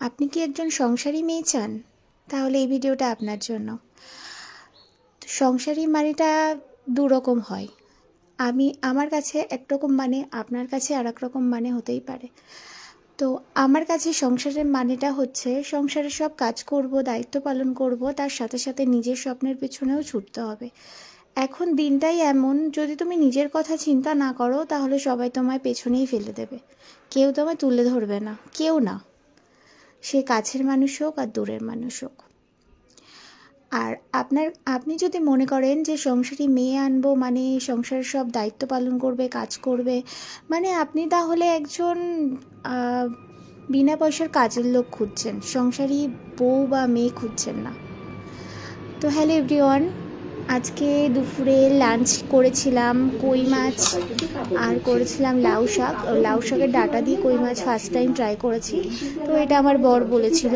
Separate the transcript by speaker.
Speaker 1: আপনি কি একজন সংসারী মেয়ে চান? তাহলে এই ভিডিওটা আপনার জন্য। সংসারী মানেটা দুরকম হয়। আমার কাছে একরকম মানে, আপনার কাছে আর এক রকম মানে হতেই পারে। তো আমার কাছে সংসারের মানেটা হচ্ছে সংসারের সব কাজ করব, দায়িত্ব পালন করব, তার সাথে সাথে নিজের স্বপ্নের পেছনেও ছুটতে হবে। এখন দিনটাই এমন, যদি তুমি নিজের কথা চিন্তা না করো তাহলে সবাই তোমায় পেছনেই ফেলে দেবে। কেউ তোমায় তুলে ধরবে না, কেউ না, সে কাছের মানুষ হোক আর দূরের মানুষ হোক। আর আপনি যদি মনে করেন যে সংসারী মেয়ে আনবো মানে সংসারের সব দায়িত্ব পালন করবে, কাজ করবে, মানে আপনি তাহলে একজন বিনা পয়সার কাজের লোক খুঁজছেন, সংসারী বউ বা মেয়ে খুঁজছেন না। তো হ্যালো এভরিওয়ান, আজকে দুপুরে লাঞ্চ করেছিলাম কই মাছ আর করেছিলাম লাউ শাক। লাউ শাকের ডাঁটা দিয়ে কই মাছ ফার্স্ট টাইম ট্রাই করেছি। তো এটা আমার বর বলেছিল